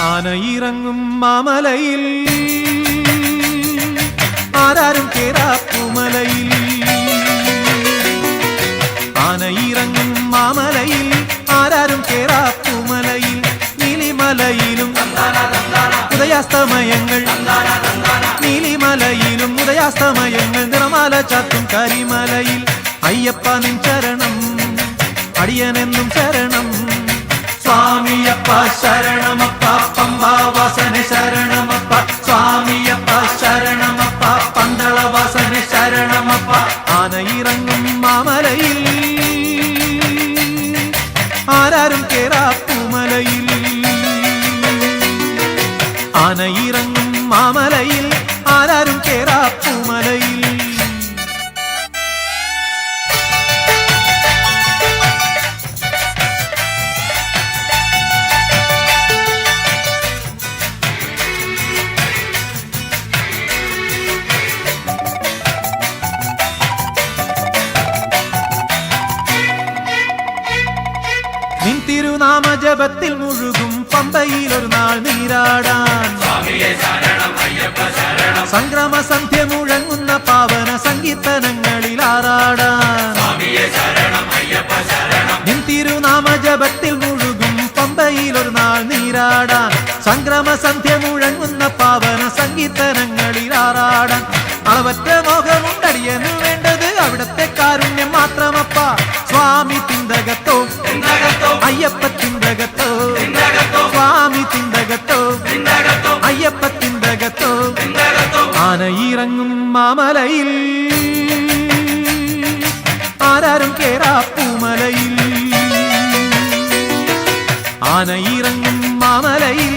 ആനയിറങ്ങും മാമലയിൽ ആരാരും കേറാപ്പുമലയിൽ ആനയിറങ്ങും മാമലയിൽ ആരാരും കേറാപ്പുമലയിൽ നീലിമലയിലും ഉദയാസ്തമയങ്ങൾ നീലിമലയിലും ഉദയാസ്തമയങ്ങൾ നിറമാല ചാത്തും കരിമലയിൽ അയ്യപ്പ നിൻ ശരണം അടിയനെന്നും ശരണം സ്വാമിയപ്പ ശരണമപ്പ പമ്പാവാസന ശരണമപ്പ സ്വാമിയപ്പ ശരണമപ്പ പന്തളവാസന ശരണമപ്പ ആനയിറങ്ങും മാമലയിൽ ആരാരും കേറാപ്പുമലയിൽ ആനയിറങ്ങും മാമലയിൽ ആരാരും കേറാപ്പുമലയിൽ നിൻ തിരുനാമജപത്തിൽ മുഴുകും പമ്പയിൽ ഒരു നാൾ നീരാടാൻ സംക്രമ സന്ധ്യ മുഴങ്ങുന്ന പാവന സങ്കീർത്തനങ്ങളിൽ ആറാടാൻ നിൻ തിരുനാമജപത്തിൽ മുഴുകും പമ്പയിൽ ഒരു നാൾ നീരാടാൻ സംക്രമ സന്ധ്യ മുഴങ്ങുന്ന പാവന സങ്കീർത്തനങ്ങളിൽ ആറാടാൻ അളവറ്റ മോഹമുണ്ടടിയനു വേണ്ടത് അവിടത്തെ കാരുണ്യം മാത്രമപ്പ സ്വാമി തിന്തകത്തോ അയ്യപ്പ തിന്തകത്തോ സ്വാമി തിന്തകത്തോ അയ്യപ്പ തിന്തകത്തോ ആനയിറങ്ങും മാമലയിൽ ആരാരും കേറാപ്പുമലയിൽ ആനയിറങ്ങും മാമലയിൽ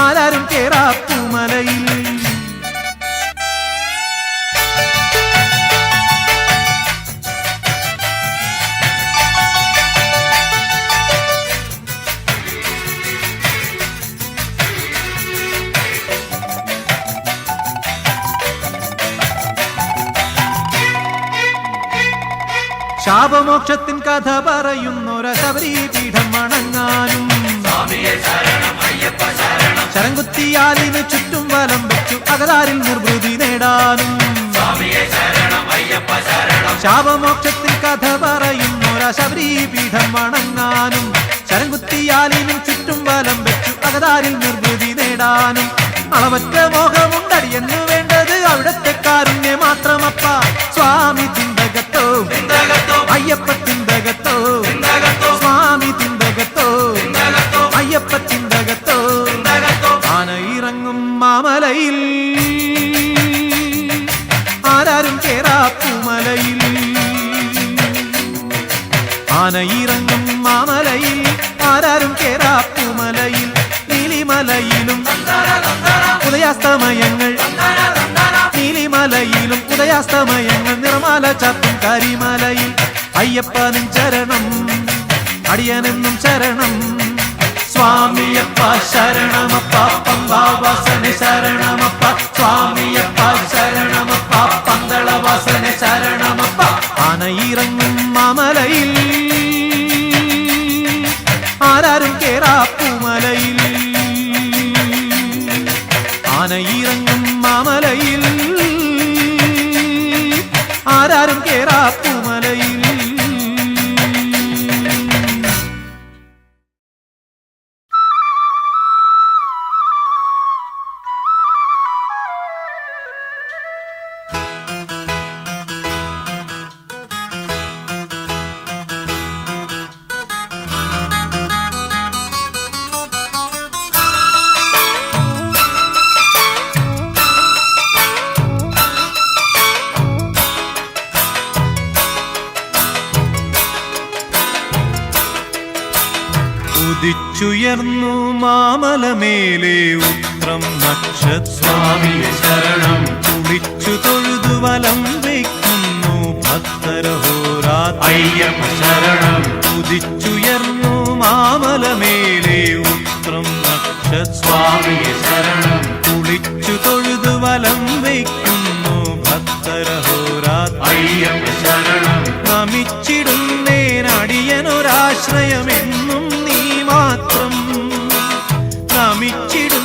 ആരാരും കേറാപ്പുമലയിൽ ശാപമോക്ഷത്തിൻ കഥ പറയുന്നൊര ശബരീപീഠം വണങ്ങാനും ശരംകുത്തിയാലിന് ചുറ്റും വലം വെച്ചു അകതാരിൽ നിർവൃതി നേടാനും ശാപമോക്ഷത്തിൻ കഥ പറയുന്നൊര ശബരീപീഠം വണങ്ങാനും ശരംകുത്തിയാലിനും ചുറ്റും വലം വെച്ചു അകതാരിൽ നിർവൃതി നേടാനും അളവറ്റ മോഹമുണ്ടടിയെന്നു വേണ്ടത് അവിടത്തെ കാരുണ്യം മാത്രമപ്പ സ്വാമി തിന്തകത്തോ അയ്യപ്പ തിന്തകത്തോ സ്വാമി തിന്തകത്തോ അയ്യപ്പ തിന്തകത്തോ ആനയിറങ്ങും മാമലയിൽ ആരാരും കേറാപ്പുമലയിൽ ആനയിറങ്ങും മാമലയിൽ ആരാരും കേറാപ്പുമലയിൽ നീലിമലയിലും ഉദയാസ്തമയങ്ങൾ നീലിമലയിലും ഉദയാസ്തമയങ്ങൾ നിറമാല ചാത്തും കരിമലയിൽ അയ്യപ്പ നിൻ ശരണം അടിയനെന്നും ശരണം സ്വാമിയപ്പ ശരണമപ്പ പമ്പാവാസന ശരണമപ്പ സ്വാമിയപ്പ ശരണമപ്പ പന്തളവാസന ശരണമപ്പ ആനയിറങ്ങും മാമലയിൽ ആരാരും കേറാപ്പുമലയിൽ ആനയിറങ്ങും മാമലയിൽ ആരാരും കേറാപ്പുമലയിൽ ഉദിച്ചുയർന്നു മാമലമേലെ ഉത്രം നക്ഷസ്വാമിയെ ശരണം കുളിച്ചു തൊഴുതു വലം വയ്ക്കുന്നു ഭക്തരഹോരാത്ര അയ്യപ്പ ശരണം ഉദിച്ചുയർന്നു മാമലമേലെ ഉത്രം നക്ഷസ്വാമിയെ ശരണം കുളിച്ചു തൊഴുതു വലം വയ്ക്കുന്നു ഭക്തരഹോരാത്ര അയ്യപ്പ ശരണം നമിച്ചിടുന്നേനടിയനൊരാശ്രയമെന്നും നീ മാത്രം നമിച്ചിടും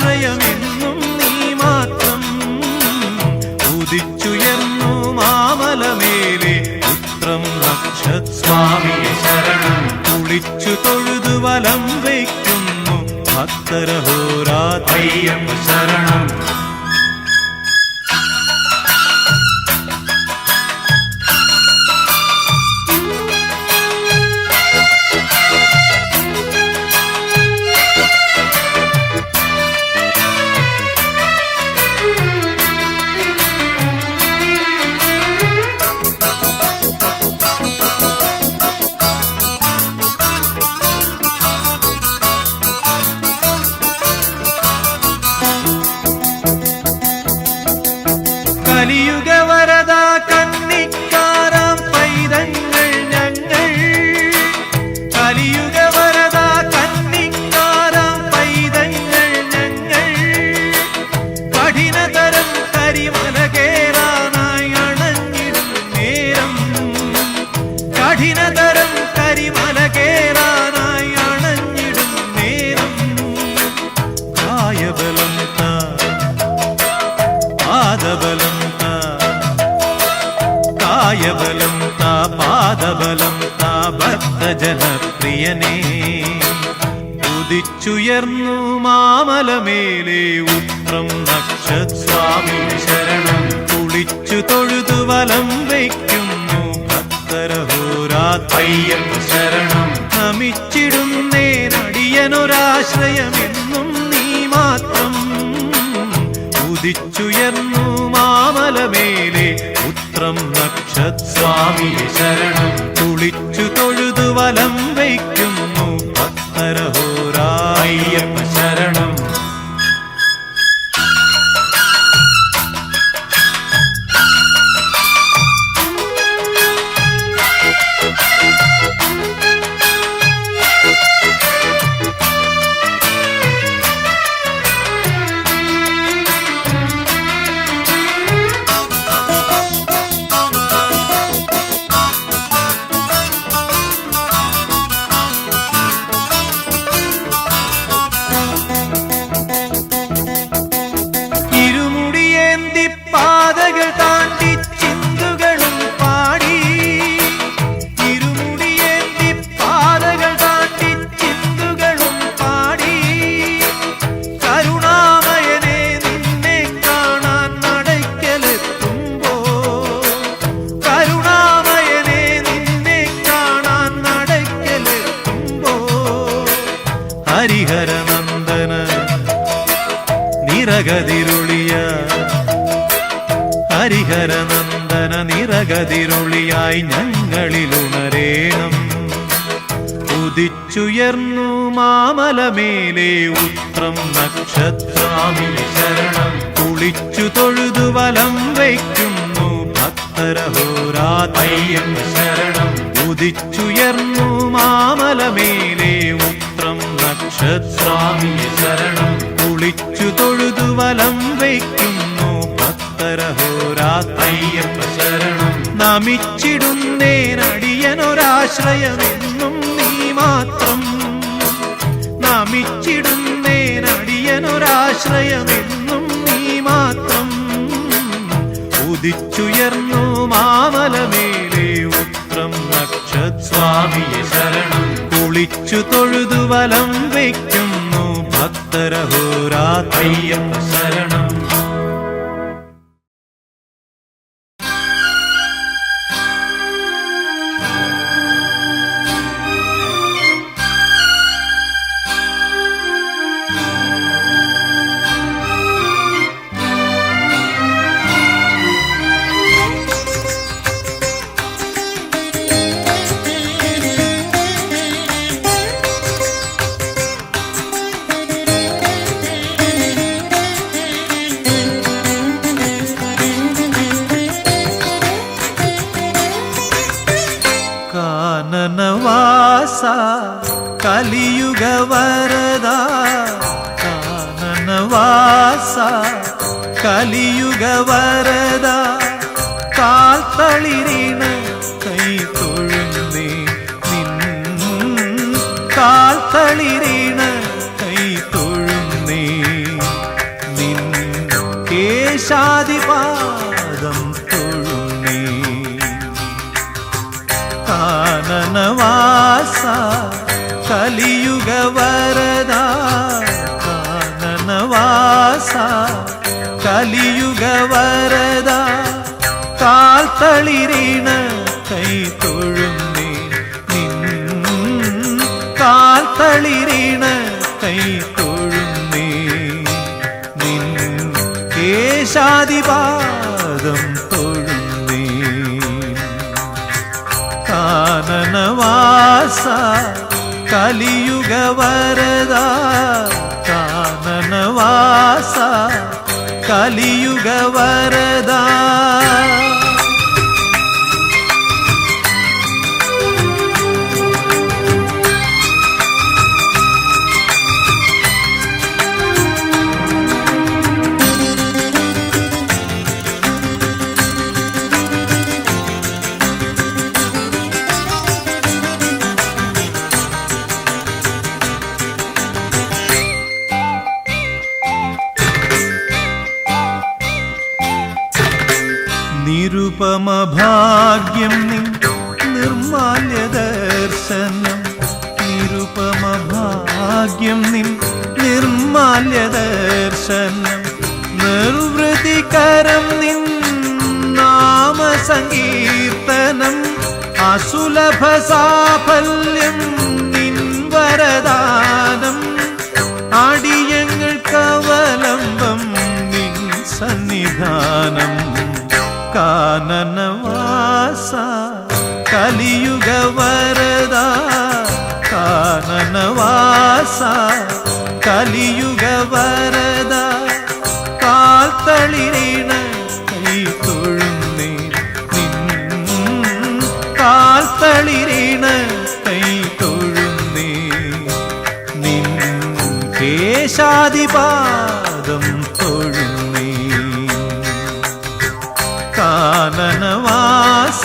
കനിയനൊരാശ്രയമെന്നും നീ മാത്രം. ഉദിച്ചുയർന്നു മാമലമേലെ പുത്രം നക്ഷസ്വാമിയെ ശരണം. കുളിച്ചു തൊഴുതു വലം വയ്ക്കുന്നു ഭക്തരഹോരാത്രയ്യപ്പ ശരണം. കലിയുഗവരദ കന്നിക്കാരാം പൈതങ്ങൾ ഞങ്ങൾ. കലിയുഗവരദ കന്നിക്കാരാം പൈതങ്ങൾ ഞങ്ങൾ. കഠിനതരം കരിമല കേറാനായി അണഞ്ഞിടും നേരം. കഠിനതരം കരിമല കേറാനായി അണഞ്ഞിടും നേരം. കായബലം പാദബലം കായബലം താ പാദബലം താ ഭക്തജനപ്രിയനേ. ഉദിച്ചുയർന്നു മാമലമേലെ ഉത്രം നക്ഷസ്വാമിയെ ശരണം. കുളിച്ചു തൊഴുതു വലം വയ്ക്കുന്നു ഭക്തരഹോരാത്രയ്യപ്പ ശരണം. നമിച്ചിടുന്നേനടിയനൊരാശ്രയമെന്നും നീ മാത്രം. ഉദിച്ചുയർന്നു മാമലമേലെ പുത്രം നക്ഷസ്വാമിയെ ശരണം. കുളിച്ചു തൊഴുതു വലം വയ്ക്കുന്നു ഭക്തരഹോരാത്രയ്യപ്പ ശരണം. ഹരിഹരനന്ദന നിറകതിരുളിയ ഹരിഹരനന്ദന നിറകതിരുളിയായി ഞങ്ങളിലുണരേണം. ഉദിച്ചുയർന്നു മാമലമേലെ ഉത്രം നക്ഷസ്വാമിയെ ശരണം. കുളിച്ചു തൊഴുതു വലം വയ്ക്കുന്നു ഭക്തരഹോരാത്രയ്യപ്പ ശരണം. ഉദിച്ചുയർന്നു മാമലമേലെ ഉത്രം നക്ഷസ്വാമിയെ ശരണം. കുളിച്ചു തൊഴുതു വലം വയ്ക്കുന്നു ഭക്തരഹോരാത്രയ്യപ്പ ശരണം. നമിച്ചിടുന്നേനടിയനൊരാശ്രയമെന്നും നീ മാത്രം. നമിച്ചിടുന്നേനടിയനൊരാശ്രയമെന്നും നീ മാത്രം. ഉദിച്ചുയർന്നു മാമലമേലെ ഉത്രം നക്ഷസ്വാമിയെ ശരണം. കുളിച്ചു തൊഴുതു വലം വയ്ക്കുന്നു ഭക്തരഹോരാത്രയ്യപ്പ ശരണം. കാനനവാസ കലിയുഗവരദ. കാനനവാസ കലിയുഗവരദ. കാൽത്തളിരിണ കൈ തൊഴുന്നേ നിൻ. കാൽത്തളിരിണ കൈ തൊഴുന്നേ കേശാദിപാദം തൊഴുന്നേ കാനനവാസ കലിയുഗ വരദ കാനനവാസ കലിയുഗ വരദ കാൽ തളിരീണ കൈ തൊഴുന്നേ കാൽ തളിരീണ കൈ തൊഴുന്നേ നിൻ കേശാദിപാദം തൊഴുന്നേ കാനനവാസ കലിയുഗ വരദ കാനനവാസ കലിയുഗ വരദ നിരുപമ ഭാഗ്യം നിൻ നിർമാല്യ ദർശനം നിരുപമ ഭാഗ്യം നിൻ നിർമാല്യ ദർശനം നിർവൃതികരം നിൻ നാമസങ്കീർത്തനം അസുലഭ സാഫല്യം നിൻ വരദാനം അടിയങ്ങൾക്കവലംബം നിൻ സന്നിധാനം കാനനവാസ കലിയുഗ വരദ കാനനവാസ കലിയുഗ വരദ കാൽ തളിരീണ കൈ തൊഴുന്നേ കാൽ തളിരീണ കൈ തൊഴുന്നേ നിൻ കേശാദിപാദം തൊഴുന്നേ കാനനവാസ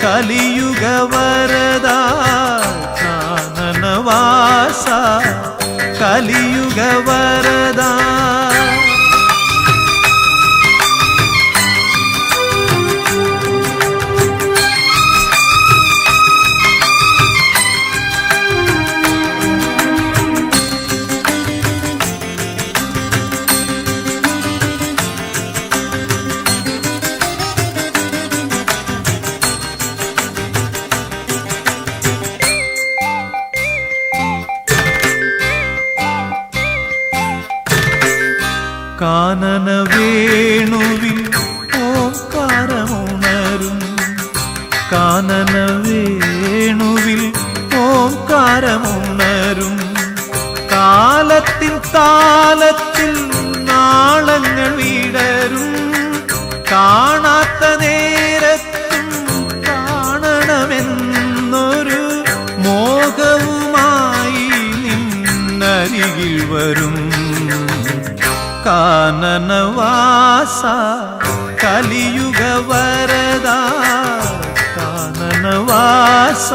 കലിയുഗ വരദ കാനനവാസ കലിയുഗ വരദ കാനന വേണുവിൽ ഓംകാരമുണരും കാനന വേണുവിൽ ഓംകാരമുണരും കാലത്തിൻ താലത്തിൽ നാളങ്ങൾ വിടരും കാണാത്ത നേരത്തും കാണണമെന്നൊരു മോഹവുമായി നിന്നരികിൽ വരും കാനനവാസ കലിയുഗ വരദ കാനനവാസ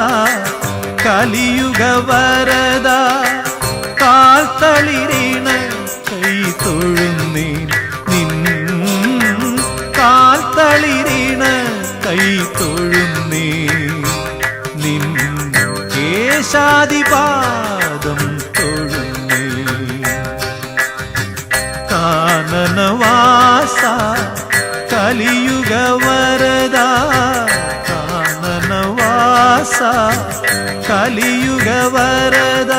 കലിയുഗ വരദ കാൽ തളിരീണ കൈ തൊഴുന്നേ കാൽ തളിരീണ കൈ തൊഴുന്നേ നിൻ കേശാദിപാദം തൊഴുന്നേ കാനനവാസ കലിയുഗ വരദ കാനനവാസ കലിയുഗ വരദ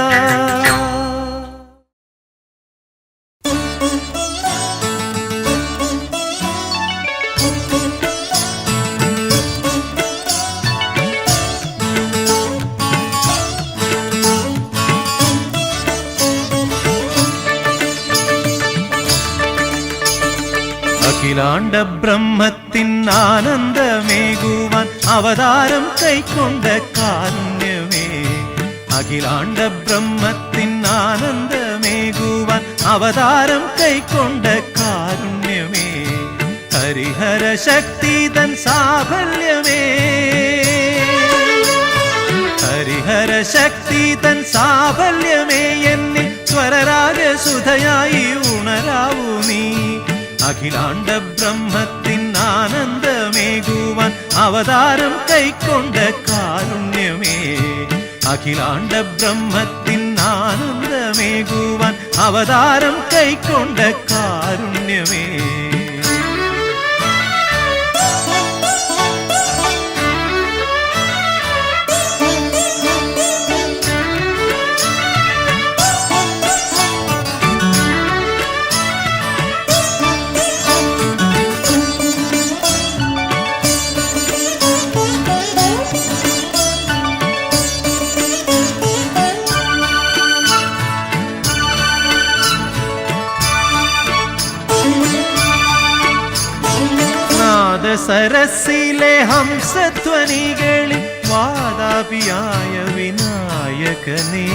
അഖിലാണ്ട ബ്രഹ്മത്തിൻ ആനന്ദമേകുവാൻ അവതാരം കൈക്കൊണ്ട കാരുണ്യമേ അഖിലാണ്ട ബ്രഹ്മത്തിൻ ആനന്ദമേകുവാൻ അവതാരം കൈക്കൊണ്ട കാരുണ്യമേ ഹരിഹര ശക്തി തൻ സാഫല്യമേ ഹരിഹര ശക്തി തൻ സാഫല്യമേ എന്നിൽ സ്വരരാഗസുധയായി ഉണരാവൂ നീ അഖിലാണ്ട ബ്രഹ്മത്തിൻ ആനന്ദമേകുവാൻ അവതാരം കൈക്കൊണ്ട കാരുണ്യമേ. അഖിലാണ്ട ബ്രഹ്മത്തിൻ ആനന്ദമേകുവാൻ അവതാരം കൈക്കൊണ്ട കാരുണ്യമേ. സരസിലെ ഹംസധ്വനികളിൽ വാതാപിയായ വിനായകനേ.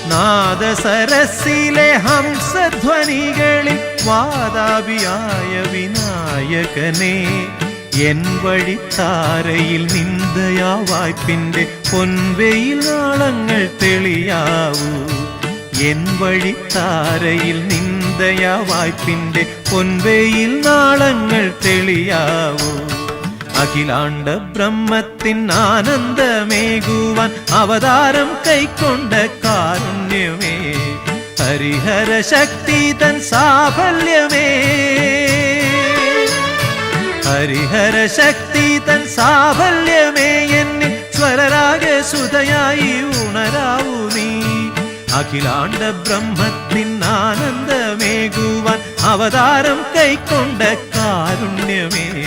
നാദസരസിലെ ഹംസധ്വനികളിൽ വാതാപിയായ വിനായകനേ. എൻ വഴിത്താരയിൽ നിന്ദയാ വായ്പിന്റെ പൊൻവെയിൽ നാളങ്ങൾ തെളിയാവൂ. എൻ വഴിത്താരയിൽ നിന്ദയാ വായ്പിന്റെ പൊൻവെയിൽ നാളങ്ങൾ തെളിയാവൂ. അഖിലാണ്ട ബ്രഹ്മത്തിൻ ആനന്ദമേകുവാൻ അവതാരം കൈക്കൊണ്ട കാരുണ്യമേ. ഹരിഹര ശക്തി തൻ സാഫല്യമേ. ഹരിഹര ശക്തി തൻ സാഫല്യമേ. എന്നിൽ സ്വരരാഗ സുതയായി ഉണരാവൂ നീ. അഖിലാണ്ട ബ്രഹ്മത്തിൻ ആനന്ദമേകുവാൻ അവതാരം കൈക്കൊണ്ട കാരുണ്യമേ.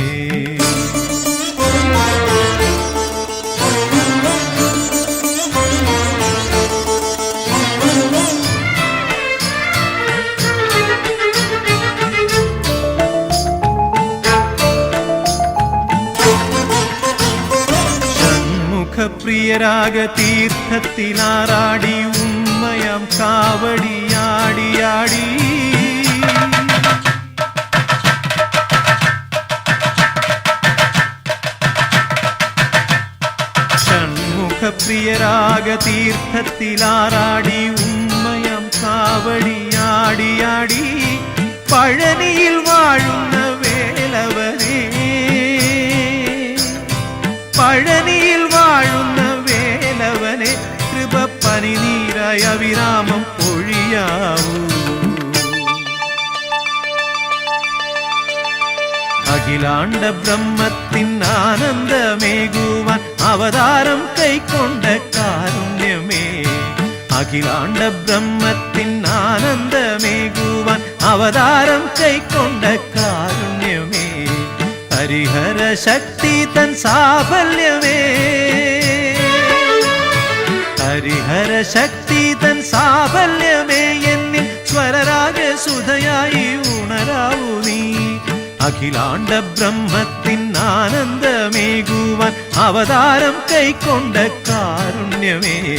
ഷൺമുഖപ്രിയരാഗ തീർത്ഥത്തിലാറാടി ഉമ്മയം കാവടിയാടിയാടി. ഷൺമുഖപ്രിയരാഗ തീർത്ഥത്തിലാറാടി ഉമ്മയം കാവടിയാടിയാടി. പഴനിയിൽ വാഴുന്ന വേലവനേ. പഴനിയിൽ വാഴുന്ന വേലവനെ. കൃപ പനിനീരായ വിരാമം പൊഴിയാവൂ. അഖിലാണ്ട ബ്രഹ്മത്തിൻ ആനന്ദമേകുവാൻ അവതാരം കൈക്കൊണ്ട കാരുണ്യമേ. അഖിലാണ്ട ബ്രഹ്മത്തിൻ ആനന്ദമേകുവാൻ അവതാരം കൈക്കൊണ്ട കാരുണ്യമേ. ഹരിഹര ശക്തി തൻ സാഫല്യമേ. ഹരിഹര ശക്തി തൻ സാഫല്യമേ. എന്നിൽ സ്വരരാഗ സുധയായി ഉണരാവൂ നീ. അഖിലാണ്ട ബ്രഹ്മത്തിൻ ആനന്ദമേകുവാൻ അവതാരം കൈക്കൊണ്ട കാരുണ്യമേ.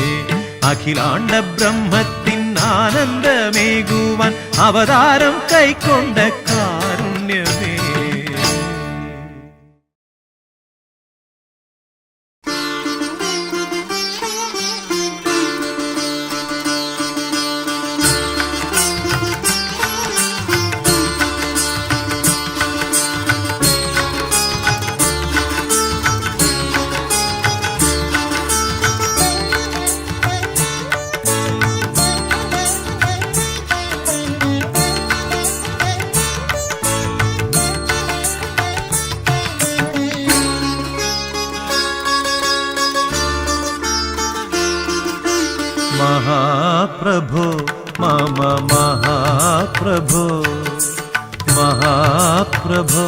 അഖിലാണ്ട ബ്രഹ്മത്തിൻ ആനന്ദമേകുവാൻ അവതാരം കൈക്കൊണ്ട കാരുണ്യമേ. महाप्रभो मम महाप्रभो. महाप्रभो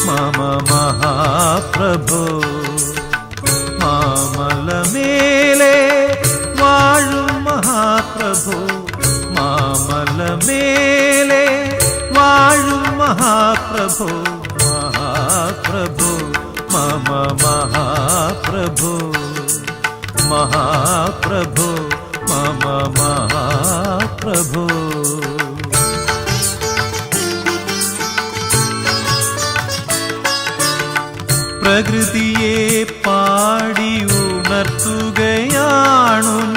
मम महाप्रभो. मामलमेले वाळुम महाप्रभो. मामलमेले वाळुम महाप्रभो. महाप्रभो मम महाप्रभो. महाप्रभो मम महाप्रभो. പ്രകൃതിയെ പാടി ഉണർത്തുകയാണു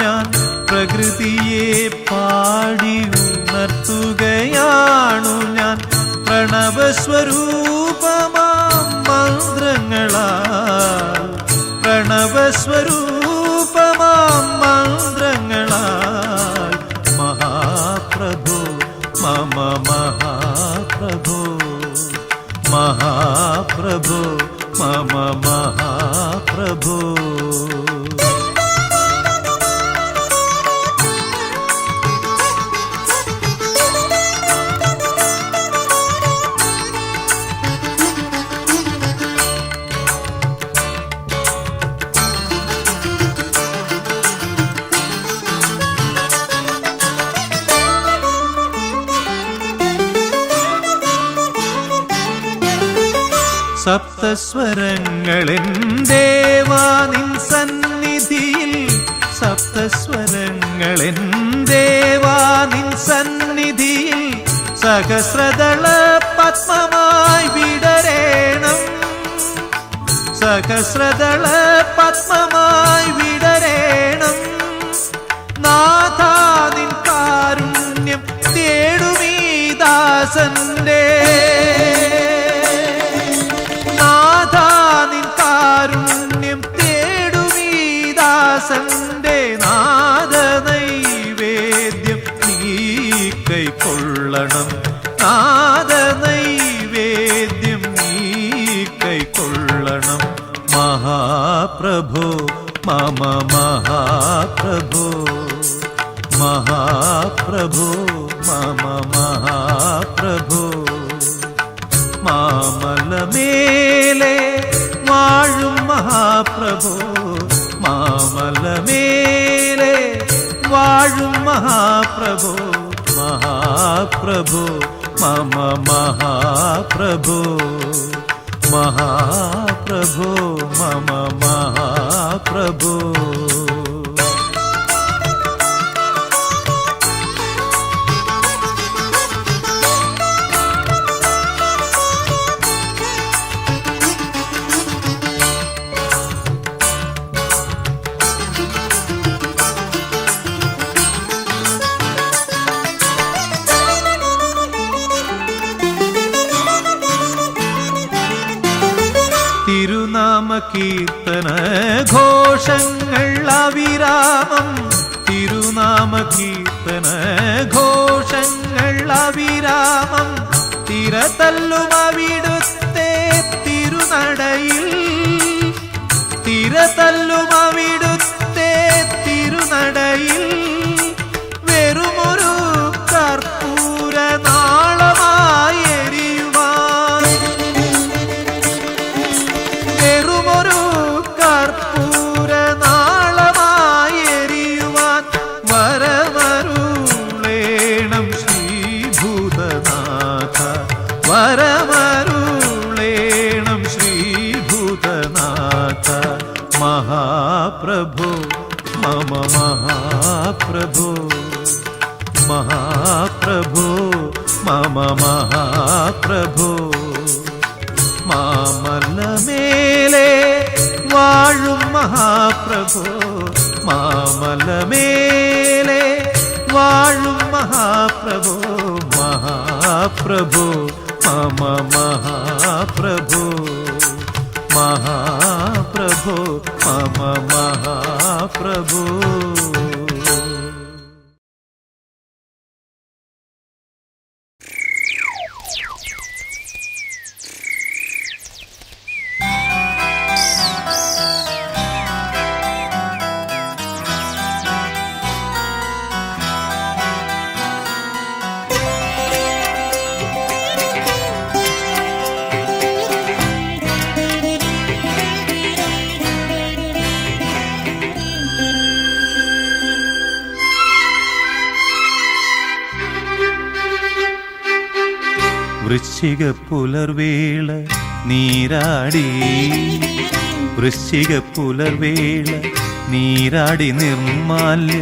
ഞാൻ. പ്രകൃതിയെ പാടി അപരൂപമാം മന്ത്രങ്ങളാൽ മഹാപ്രഭു മമ മഹാപ്രഭു മഹാപ്രഭു മമ മഹാപ്രഭു. സപ്തസ്വരങ്ങളെൻ ദേവാ നിൻ സന്നിധിയിൽ സപ്തസ്വരങ്ങളെൻ ദേവാ നിൻ സന്നിധിയിൽ സഹസ്രദള പത്മമായി വിടരേണം സഹസ്രദള പത്മമായി വിടരേണം. നാഥാ നിൻ കാരുണ്യം തേടുമീ ദാസന്റെ കാരുണ്യം തേടുമീ ദാസന്റെ നാദ നൈവേദ്യം നീ കൈക്കൊള്ളണം നാദ നൈവേദ്യം നീ കൈക്കൊള്ളണം. മഹാപ്രഭു മമ മഹാപ്രഭു മഹാപ്രഭു മമ മഹാപ്രഭു. മാമലമേലെ വാഴും മഹാപ്രഭു മാമലമേലെ വാഴും മഹാപ്രഭു മഹാപ്രഭു മമ മഹാപ്രഭു മഹാപ്രഭു മമ മഹാപ്രഭു. തിരുനാമ കീർത്തന ഘോഷങ്ങൾ അവിരാമം തിരുനാമ കീർത്തന ഘോഷങ്ങൾ അവിരാമം. തിരതല്ലും അവിടുത്തെ തിരുനടയിൽ തിരതല്ലും അവിടുത്തെ തിരുനടയിൽ വെറുമൊരു കർപ്പൂര നാളമായി എരിയുവാൻ വെറുമൊരു കർപ്പൂര നാളമായി എരിയുവാൻ വരമരുളേണം ശ്രീഭൂതനാഥ വരമരുളേണം ശ്രീഭൂതനാഥ. മഹാപ്രഭു മമ മഹാപ്രഭു മഹാപ്രഭു മമ മഹാപ്രഭു. മാമലമേലെ വാഴും മഹാപ്രഭു മാമലമേലെ വാഴും മഹാപ്രഭു മഹാപ്രഭു മമ മഹാപ്രഭു മഹാപ്രഭു മമ മഹാപ്രഭു. വൃശ്ചിക പുലർവേള നീരാടി വൃശ്ചിക പുലർവേള നീരാടി നിർമാല്യ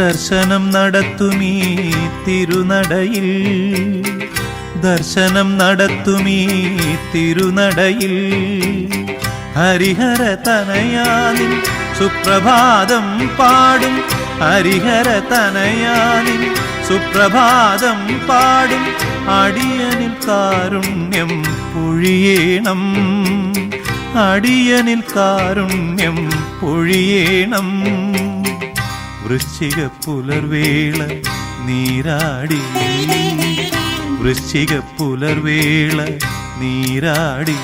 ദർശനം നടത്തുമീ തിരുനടയിൽ ദർശനം നടത്തുമീ തിരുനടയിൽ. ഹരിഹര തനയാനിൻ സുപ്രഭാതം പാടും ഹരിഹര തനയാനിൻ സുപ്രഭാതം പാടും. അടിയനിൽ കാരുണ്യം പൊഴിയേണം അടിയനിൽ കാരുണ്യം പൊഴിയേണം. വൃശ്ചിക പുലർവേള നീരാടി, വൃശ്ചിക പുലർവേള നീരാടി.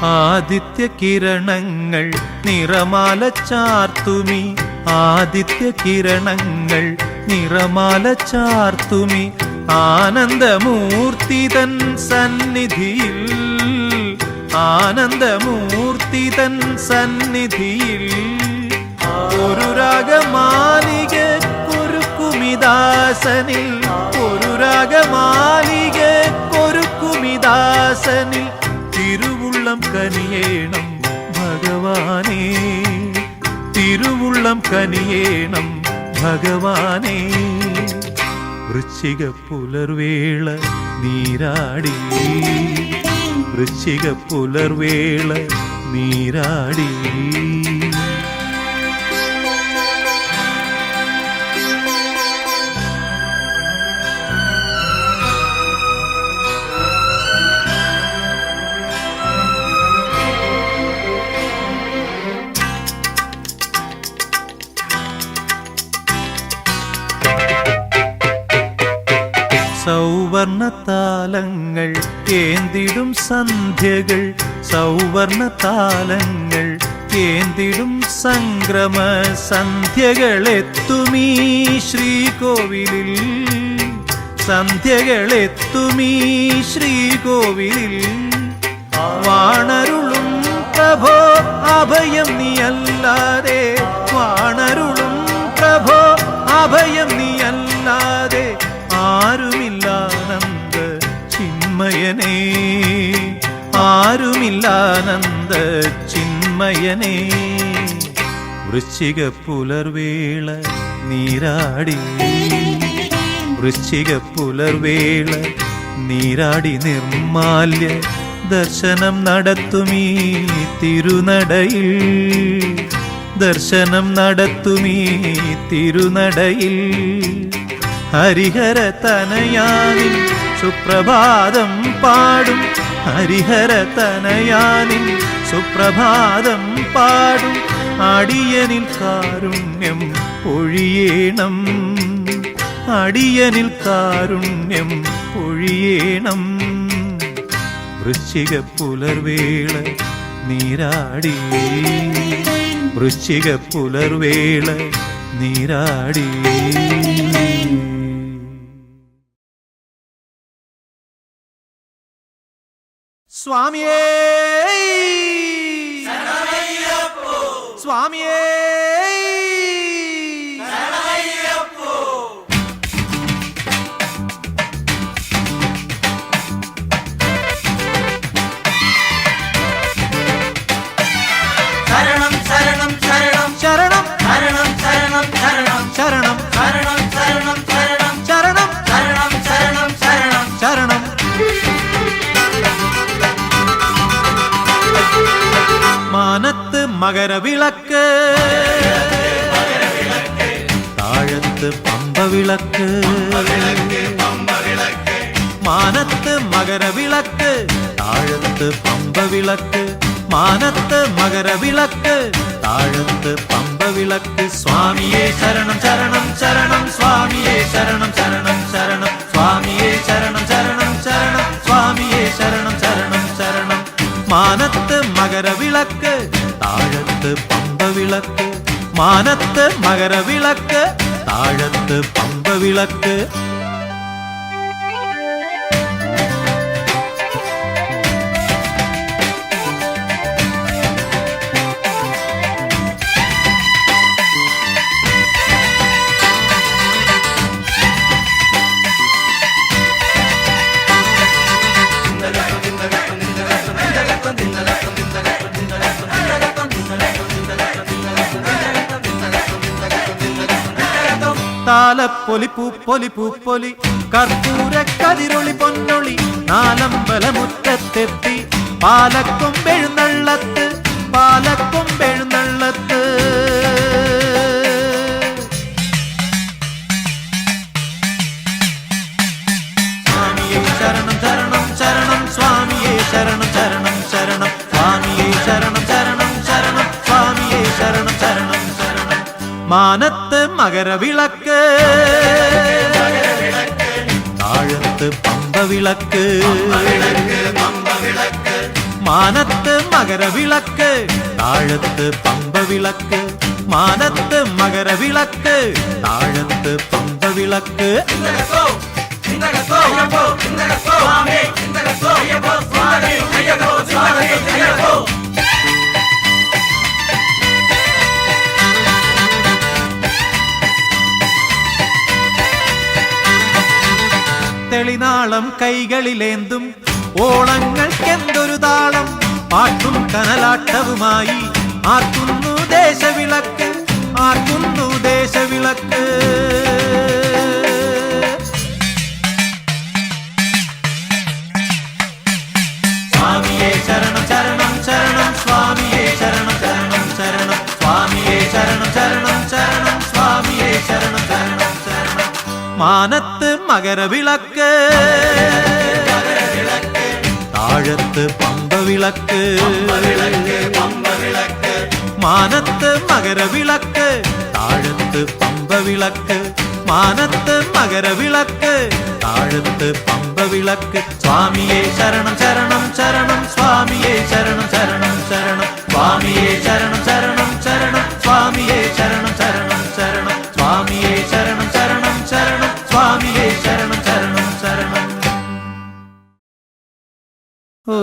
ആദിത്യ കിരണങ്ങൾ നിറമാല ചാർത്തുമി, ആദിത്യ കിരണങ്ങൾ നിറമാല ചാർത്തുമി. ആനന്ദമൂർത്തി തൻ സന്നിധിയിൽ, ആനന്ദമൂർത്തി തൻ സന്നിധിയിൽ. ഒരു രാഗമാലിക കൊരുക്കുമിദാസനിൽ, ഒരു രാഗമാലിക കൊരുക്കുമിദാസനിൽ. തിരുവുള്ളം കനിയേണം ഭഗവാനേ, തിരുവുള്ളം കനിയേണം ഭഗവാനേ. വൃശ്ചിക പുലർവേള നീരാടി, വൃശ്ചിക പുലർവേള നീരാടി. സൗവർണതാലങ്ങൾ ഏന്തിടും സന്ധ്യകൾ, സൗവർണതാലങ്ങൾ ഏന്തിടും സംക്രമ സന്ധ്യകളെത്തുമീ ശ്രീകോവിലിൽ, സന്ധ്യകളെത്തുമീ ശ്രീകോവിലിൽ. വാണരുളും പ്രഭോ അഭയം നീയല്ലാതെ, വാണരുളും പ്രഭോ അഭയം നീയല്ലാതെ. ആരുമില്ലാനന്ദ ചിന്മയനേ, ആരുമില്ലാനന്ദ ചിന്മയനേ. വൃശ്ചിക പുലർവേള നീരാടി, വൃശ്ചിക പുലർവേള നീരാടി. നിർമാല്യ ദർശനം നടത്തുമീ തിരുനടയിൽ, ദർശനം നടത്തുമീ തിരുനടയിൽ. ഹരിഹര തനയാനിൻ സുപ്രഭാതം പാടും, ഹരിഹര തനയാനിൻ സുപ്രഭാതം പാടും. അടിയനിൽ കാരുണ്യം പൊഴിയേണം, അടിയനിൽ കാരുണ്യം പൊഴിയേണം. വൃശ്ചിക പുലർവേള നീരാടി, വൃശ്ചിക പുലർവേള നീരാടി. സ്വാമിയേ സ്വാമിയേ ശരണം ശരണം ശരണം ശരണം ശരണം ശരണം ശരണം ശരണം ശരണം ശരണം ശരണം ശരണം ശരണം ശരണം ശരണം ശരണം. മാനത്ത് മകരവിളക്ക്, താഴത്ത് പമ്പവിളക്ക്. മാനത്ത് മകരവിളക്ക്, താഴത്ത് പമ്പവിളക്ക്. മാനത്ത് മകരവിളക്ക്, താഴത്ത് പമ്പവിളക്ക്. സ്വാമിയേ ശരണം ശരണം ശരണം, സ്വാമിയേ ശരണം ശരണം ശരണം, സ്വാമിയേ ശരണം ശരണം ശരണം, സ്വാമിയേ ശരണം ശരണം ശരണം. മാനത്ത് മകരവിളക്ക്, താഴത്ത് പമ്പവിളക്ക്. മാനത്ത് മകരവിളക്ക്, താഴത്ത് പമ്പവിളക്ക്. താമരപ്പൊലി പൂപ്പൊലി പൂപ്പൊലി കർപ്പൂര കതിരൊളി പൊന്നൊളി നാലമ്പലമുറ്റത്തെത്തി പാലക്കൊമ്പെഴുന്നള്ളത്ത് പാലക്കൊമ്പെഴുന്നള്ളത്ത് സ്വാമിയേ ശരണം ശരണം ശരണം സ്വാമിയേ ശരണം ശരണം ശരണം സ്വാമിയേ ശരണം ശരണം ശരണം സ്വാമിയേ ശരണം ശരണം ശരണം മാനത്ത് മകരവിളക്ക് താഴത്ത് പമ്പവിളക്ക് മാനത്ത് മകരവിളക്ക് താഴത്ത് പമ്പവിളക്ക് മാനത്ത് മകരവിളക്ക് താഴത്ത് പമ്പവിളക്ക് തെളിനാളം കൈകളിലേന്തും ഓളങ്ങൾക്കെന്തൊരു താളം പാട്ടും കനലാട്ടവുമായി ആർക്കുന്നു ദേശവിളക്ക് ആർക്കുന്നു ദേശവിളക്ക് സ്വാമിയേ ശരണം ശരണം ശരണം സ്വാമിയേ ശരണം ശരണം ശരണം സ്വാമിയേ ശരണം ശരണം ശരണം സ്വാമിയേ ശരണം ശരണം ശരണം മാനത്ത് മകരവിളക്ക് താഴത്ത് പമ്പവിളക്ക് മാനത്ത് മകരവിളക്ക് താഴത്ത് പമ്പവിളക്ക് മാനത്ത് മകരവിളക്ക് താഴത്ത് പമ്പവിളക്ക് സ്വാമിയേ ശരണം ശരണം ശരണം സ്വാമിയേ ശരണം ശരണം ശരണം സ്വാമിയേ ശരണം ശരണം ശരണം സ്വാമിയേ ശരണം ശരണം ശരണം സ്വാമിയേ ശരണം ശരണം ശരണം സ്വാമിയേ ശരണം ശരണം ശരണം ഓ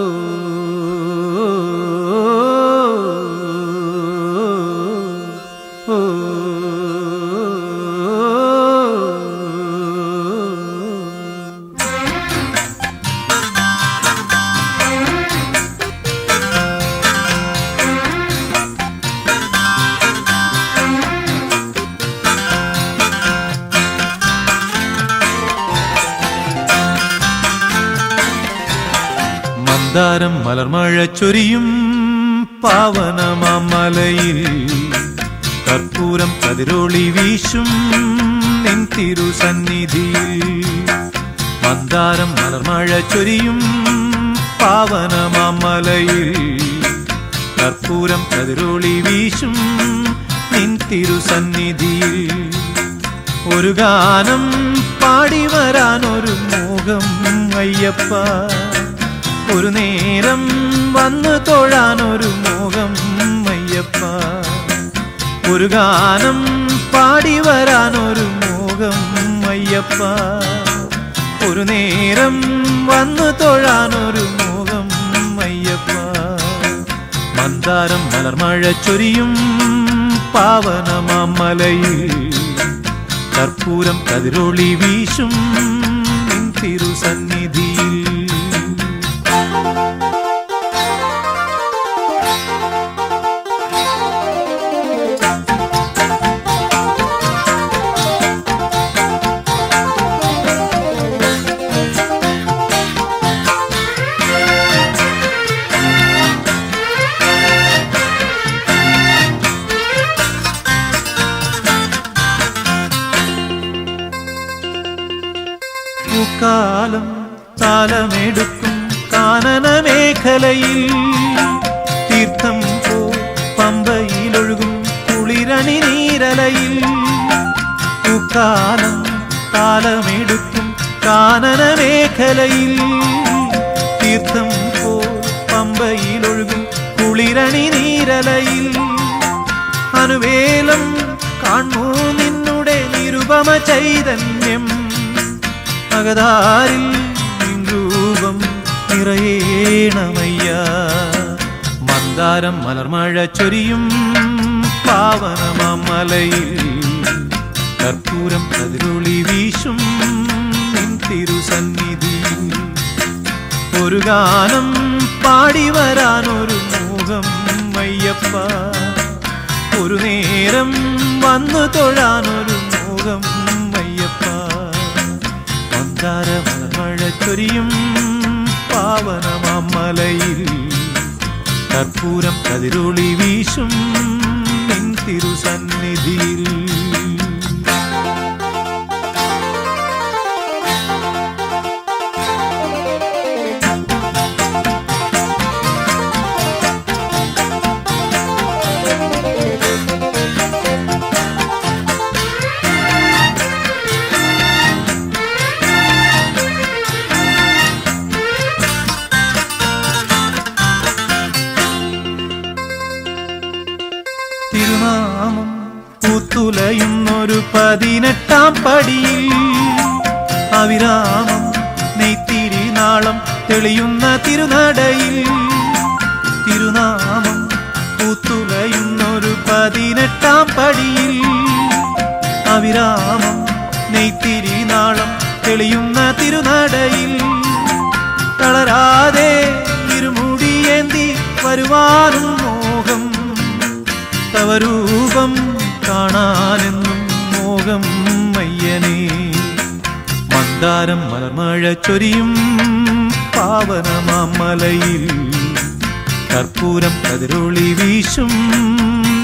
മന്ദാരം മലർമഴ ചൊരിയും പാവനമാമലയിൽ കർപ്പൂരം കതിരൊളി വീശും നിൻ തിരുസന്നിധിയിൽ മന്ദാരം മലർമഴ ചൊരിയും പാവനമാമലയിൽ കർപ്പൂരം കതിരൊളി വീശും നിൻ തിരുസന്നിധിയിൽ ഒരു ഗാനം പാടി വരാനൊരു മോഹം അയ്യപ്പ ഒരു നേരം വന്നു തൊഴാനൊരു മോഹം അയ്യപ്പ ഒരു ഗാനം പാടി വരാനൊരു മോഹം അയ്യപ്പ ഒരു നേരം വന്നു തൊഴാനൊരു മോഹം അയ്യപ്പ മന്ദാരം മലർമഴ ചൊരിയും പാവനമാമലയിൽ കർപ്പൂരം കതിരൊളി വീശും നിൻ തിരുസന്നിധിയിൽ കാലം താലമെടുക്കും കാനന മേഖലയിൽ തീർത്ഥം പോ പമ്പയിലൊഴുകും കുളിരണി നീരലയിൽ കാലം താലമെടുക്കും കാനന മേഖലയിൽ തീർത്ഥം പോ പമ്പയിലൊഴുകും കുളിരണി നീരലയിൽ അനുവേലം കാണൂ നിന്നുടെ നിരുപമ ചൈതന്യം അകതാരിൽ രൂപം നിറയേണമയ്യ മന്ദാരം മലർമഴ ചൊരിയും പാവനമാമലയിൽ കർപ്പൂരം കതിരൊളി വീശും നിൻ തിരുസന്നിധിയിൽ ഒരു ഗാനം പാടി വരാനൊരു മോഹം അയ്യപ്പ ഒരു നേരം വന്നു തൊഴാനൊരു മോഹം അയ്യപ്പ ചൊരിയും പാവനമാമലയിൽ കർപ്പൂരം കതിരൊളി വീശും നിൻ തിരുസന്നിധിയിൽ. തിരുനാമം പൂത്തുലയുന്നൊരു 18-ാം പടിയിൽ അവിരാമം നെയ്ത്തിരിനാളം തെളിയുന്ന തിരുനടയിൽ. തിരുനാമം പൂത്തുലയുന്നൊരു 18-ാം പടിയിൽ അവിരാമം നെയ്ത്തിരിനാളം തെളിയുന്ന തിരുനടയിൽ. തളരാതെ ഇരുമുടിയേന്തി വരുവാനും മോഹം, തവരൂപം കാണാനെന്നും മോഹം മയ്യനേ. മന്ദാരം മലർമഴ ചൊരിയും പാവനമാമലയിൽ കർപ്പൂരം കതിരൊളി വീശും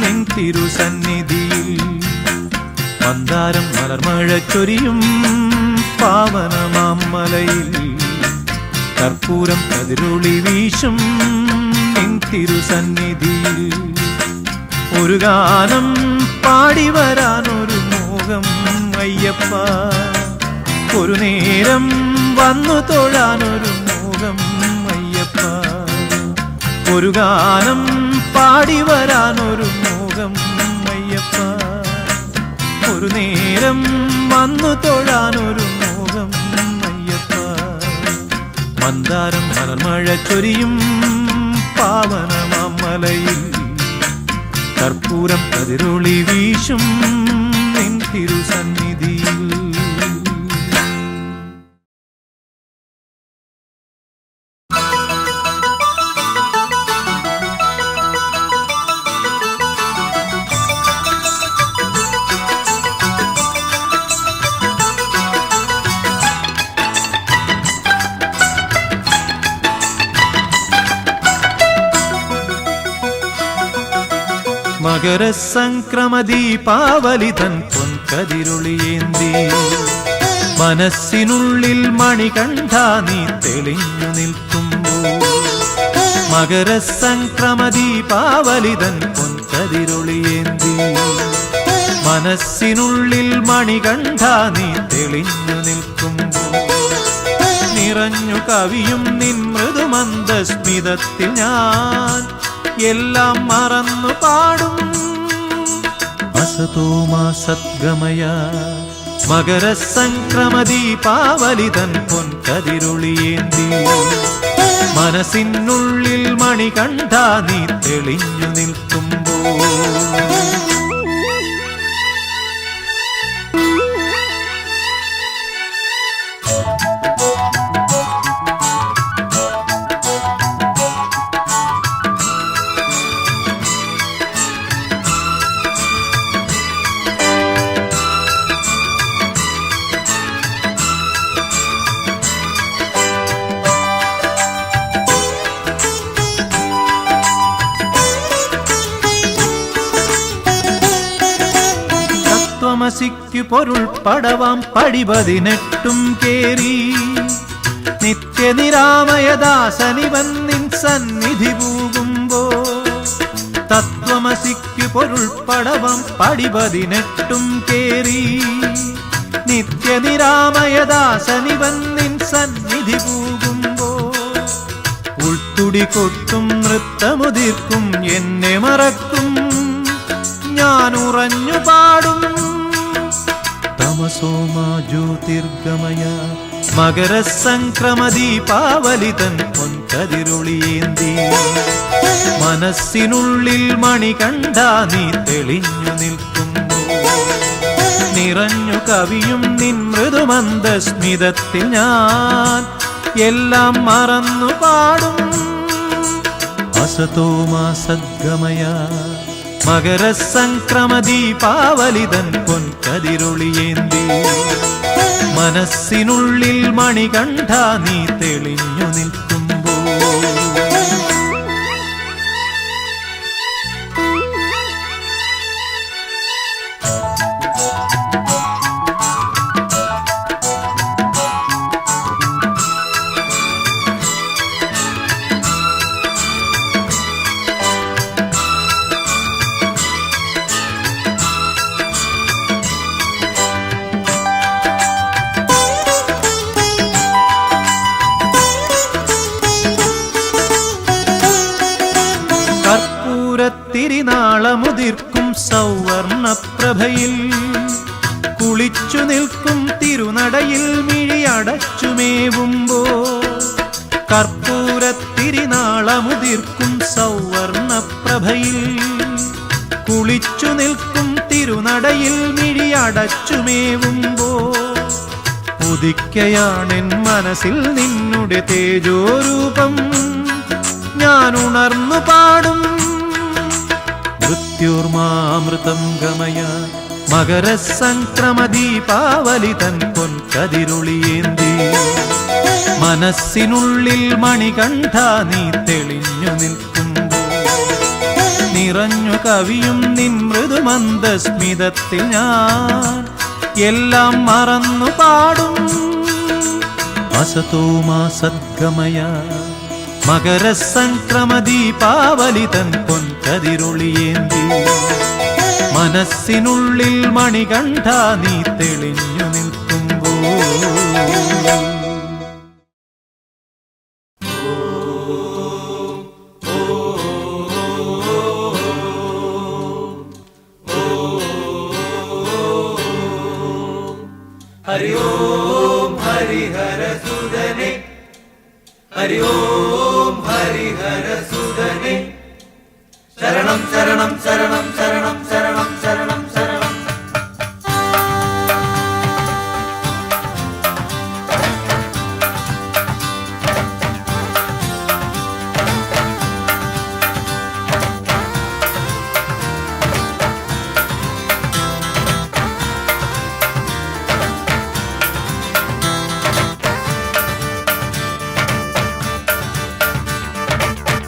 നിൻ തിരുസന്നിധിയിൽ. മന്ദാരം മലർമഴ ചൊരിയും പാവനമാമലയിൽ കർപ്പൂരം കതിരൊളി വീശും നിൻ തിരുസന്നിധിയിൽ. ഒരു ഗാനം പാടി വരാനൊരു മോഹം അയ്യപ്പ, ഒരു നേരം വന്നു തൊഴാനൊരു മോഹം അയ്യപ്പ. ഒരു ഗാനം പാടി വരാനൊരു മോഹം അയ്യപ്പ, ഒരു നേരം വന്നു തൊഴാനൊരു മോഹം അയ്യപ്പ. മന്ദാരം മലർമഴ ചൊരിയും പാവനമാമലയിൽ കർപ്പൂരം കതിരൊളി വീശും നിൻ തിരുസന്നിധിയിൽ. മകരസംക്രമദീപാവലിതൻ പൊൻകതിരൊളിയേന്തി മനസ്സിനുള്ളിൽ മണികണ്ഠ നീ തെളിഞ്ഞു നിൽക്കുമ്പോൾ. മകരസംക്രമദീപാവലിതൻ പൊൻകതിരൊളിയേന്തി മനസ്സിനുള്ളിൽ മണികണ്ഠ നീ തെളിഞ്ഞു നിൽക്കുമ്പോൾ. നിറഞ്ഞു കവിയും നിൻ മൃദുമന്ദസ്മിതത്തിൽ ഞാൻ എല്ലാം മറന്നു പാടും. അസതോമാ സദ്ഗമയ മകരസംക്രമദീപാവലിതൻ പൊൻകതിരൊളിയേന്തി മനസ്സിനുള്ളിൽ മണികണ്ഠ നീ തെളിഞ്ഞു നിൽക്കുമ്പോൾ. തത്വമസിക്കു പൊരുൾ പടവാം പടി 18 കേറി നിത്യനിരാമയദാസനിവൻ നിൻ സന്നിധി പൂകുമ്പോ. തത്വമസിക്കു പൊരുൾ പടവാം പടി 18 കേറി നിത്യനിരാമയദാസനിവൻ നിൻ സന്നിധി പൂകുമ്പോ. ഉൾത്തുടി കൊട്ടും നൃത്തമുതിർക്കും എന്നെ മറക്കും ഞാൻ ഉറഞ്ഞു പാടും. തമസോമാ ജ്യോതിർഗമയ മകരസംക്രമദീപാവലിതൻ പൊൻകതിരൊളിയേന്തി മനസ്സിനുള്ളിൽ മണികണ്ഠ നീ തെളിഞ്ഞു നിൽക്കുമ്പോൾ. നിറഞ്ഞു കവിയും നിൻ മൃദുമന്ദസ്മിതത്തിൽ ഞാൻ എല്ലാം മറന്നു പാടും. അസതോമാ സദ്ഗമയ മകരസംക്രമദീപാവലിതൻ പൊൻകതിരൊളിയേന്തി മനസ്സിനുള്ളിൽ മണികണ്ഠ നീ തെളിഞ്ഞു നിൽക്കുമ്പോൾ തിരുനാളമുതിർക്കും സൗവർണപ്രഭയിൽ കുളിച്ചു നിൽക്കും തിരുനടയിൽ മിഴിയടച്ചുമേവുമ്പോ കർപ്പൂരത്തിരിനാളമുതിർക്കും സൗവർണപ്രഭയിൽ കുളിച്ചു നിൽക്കും തിരുനടയിൽ മിഴിയടച്ചുമേവുമ്പോ ഉദിക്കയാണെൻ മനസ്സിൽ നിന്നുടെ തേജോരൂപം ഞാൻ ഉണർന്നു പാടും മൃത്യുർമാമൃതം ഗമയ മകരസംക്രമദീപാവലി തൻ പൊൻകതിരുളിയേന്തി മനസ്സിനുള്ളിൽ മണികണ്ഠ നീ തെളിഞ്ഞു നിൽക്കുമ്പോൾ നിറഞ്ഞു കവിയും നിൻ മൃദുമന്ദസ്മിതത്തിൽ ഞാൻ എല്ലാം മറന്നു പാടും അസതോ മാ സദ്ഗമയ മകരസംക്രമദീപാവലി തൻ പൊൻകതിരുളിയേന്തി മനസ്സിനുള്ളിൽ മണികണ്ഠ നീ തെളിഞ്ഞു നിൽക്കുമ്പോൾ ഹരി ഓം ഹരിഹര സുദനേ ഹരി ഓം ഹരിഹര സുദനേ ശരണം ശരണം ശരണം ശരണം ശരണം ശരണം ശരണം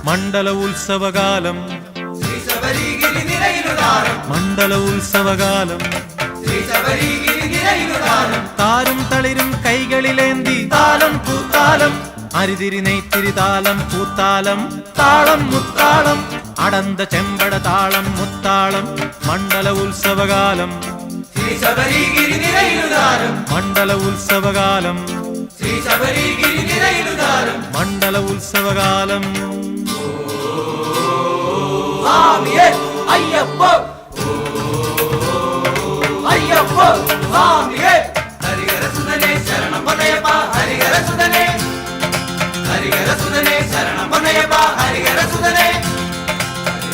മണ്ഡല ഉത്സവകാലം ശ്രീ ശബരിഗിരി നിരയിലുദാരം മണ്ഡല ഉത്സവകാലം ശ്രീ ശബരിഗിരി നിരയിലുദാരം താരും തളിരും കൈകളിലേന്തി താലം പൂത്താലം അരിതിരി നെയ്ത്തിരി താലം പൂത്താലം താളം മുത്താളം അടന്ത ചെമ്പട താളം മുത്താളം മണ്ഡല ഉത്സവകാലം ശ്രീ ശബരിഗിരി നിരയിലുദാരം മണ്ഡല ഉത്സവകാലം ശ്രീ ശബരിഗിരി നിരയിലുദാരം മണ്ഡല ഉത്സവകാലം സ്വാമിയേ അയ്യപ്പ അയ്യപ്പ സ്വാമിയേ ഹരിഹര സുദനേ ശരണം പതയപ്പ ഹരിഹര സുദനേ ഹരിഹര സുദനേ ശരണം പതയപ്പ ഹരിഹര സുദനേ ഹരി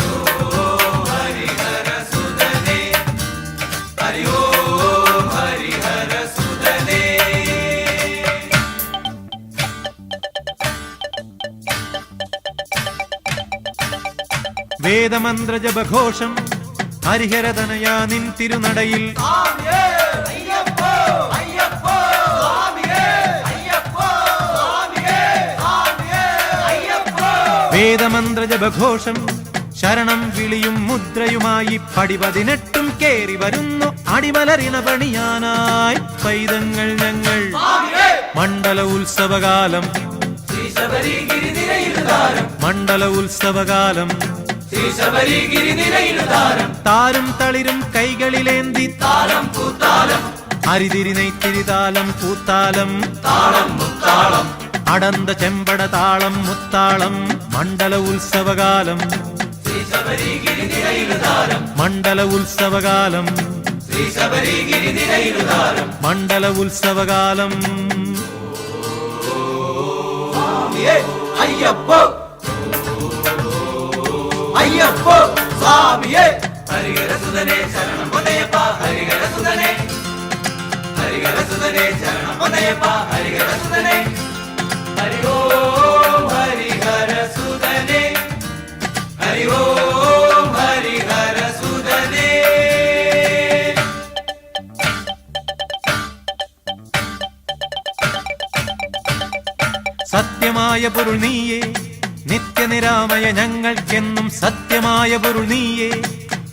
ഓം ഹരിഹര സുദനേ ഹരി ഓം ഹരിഹര സുദനേ വേദമന്ത്ര ജപഘോഷം ഹരിഹരതനയാ നിൻ തിരുനടയിൽ സ്വാമിയേ അയ്യപ്പ അയ്യപ്പ സ്വാമിയേ അയ്യപ്പ സ്വാമിയേ സ്വാമിയേ അയ്യപ്പ വേദമന്ത്ര ജപഘോഷം ശരണം വിളിയും മുദ്രയുമായി പടി 18 കേറി വരുന്നു അടിമലറിന പണിയാനായി പൈതങ്ങൾ ഞങ്ങൾ സ്വാമിയേ മണ്ഡല ഉത്സവകാലം ശ്രീ ശബരിഗിരി നിരയിലുദാരം മണ്ഡല ഉത്സവകാലം ശ്രീ ശബരിഗിരി നിരയിലുദാരം താരും തളിരും കൈകളിലേന്തി താലം പൂത്താലം അരിതിരി നെയ്ത്തിരി താലം പൂത്താലം താളം മുത്താളം അടന്ത ചെമ്പട താളം മുത്താളം മണ്ഡല ഉത്സവകാലം ശ്രീ ശബരിഗിരി നിരയിലുദാരം മണ്ഡല ഉത്സവകാലം ശ്രീ ശബരിഗിരി നിരയിലുദാരം മണ്ഡല ഉത്സവകാലം സ്വാമിയേ അയ്യപ്പ അയ്യപ്പ സ്വാമിയേ ഹരിഹര സുദനേ ശരണം പതയപ്പ ഹരിഹര സുദനേ ഹരിഹര സുദനേ ശരണം പതയപ്പ ഹരിഹര സുദനേ ഹരി ഓം ഹരിഹര സുദനേ ഹരി ഓം ഹരിഹര സുദനേ സത്യമായ പൊരുൾ നീയേ, നിത്യനിരാമയ ഞങ്ങൾക്കെന്നും സത്യമായ പൊരുൾ നീയേ.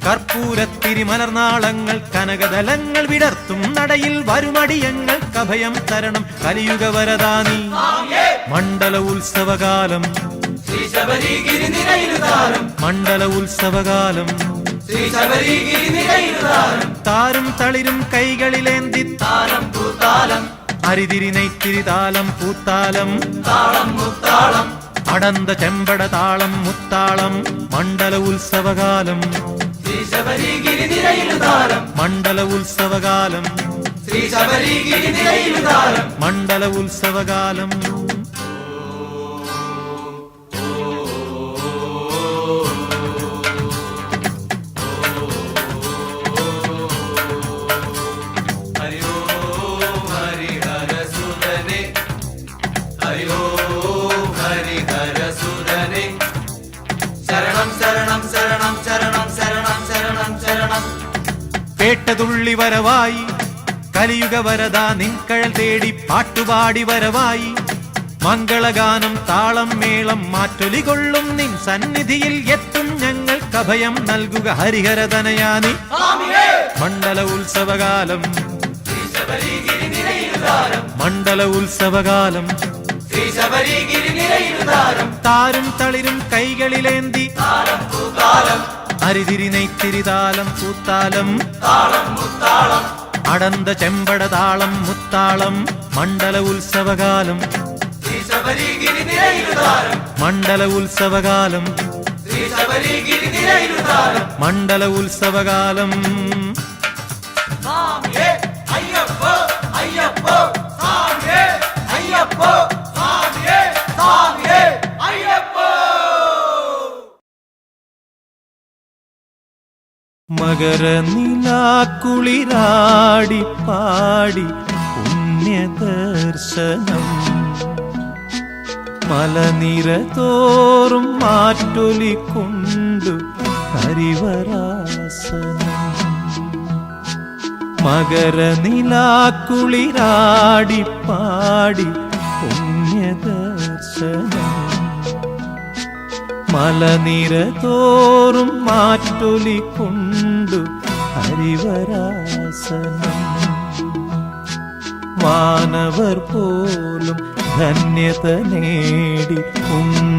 കർപ്പൂരത്തിരി മലർനാളങ്ങൾ കനകതലങ്ങൾ വിടർത്തും നടയിൽ വരുമടിയങ്ങൾക്കഭയം തരണം കലിയുഗ വരദാനി. മണ്ഡല ഉത്സവകാലം മണ്ഡല ഉത്സവകാലം താരും തളിരും കൈകളിലേന്തി താലം പൂത്താലം അരിതിരി നെയ്ത്തിരി താലം പൂത്താലം താളം മുത്താളം അടന്ത ചെമ്പട താളം മുത്താളം. മണ്ഡല ഉത്സവകാലം മണ്ഡല ഉത്സവകാലം മണ്ഡല ഉത്സവകാലം. പേട്ടതുള്ളി വരവായി കലിയുഗ വരദാ നിൻകഴൽ തേടി പാട്ടുപാടി വരവായി. മംഗളഗാനം താളം മേളം മാറ്റൊലി കൊള്ളും നിൻ സന്നിധിയിൽ എത്തും ഞങ്ങൾക്കഭയം നൽകുക ഹരിഹരതനയാനി. മണ്ഡല ഉത്സവകാലം മണ്ഡല ഉത്സവകാലം താരും തളിരും കൈകളിലേന്തി അരിതിരി നെയ്ത്തിരി താലം പൂത്താലം അടന്ത ചെമ്പട താളം മുത്താളം. മണ്ഡല ഉത്സവകാലം മണ്ഡല ഉത്സവകാലം മണ്ഡല ഉത്സവകാലം. മകരനിലാക്കുളിരാടി പാടി പുണ്യദർശനം മലനിര തോറും മാറ്റൊലിക്കൊണ്ടു ഹരിവരാസനം. മകരനിലാക്കുളിരാടി പാടി പുണ്യദർശനം മലനിര തോറും മാറ്റൊലിക്കൊണ്ടു ഹരിവരാസനം. വാനവർ പോലും ധന്യത നേടി പുണ്യദർശനം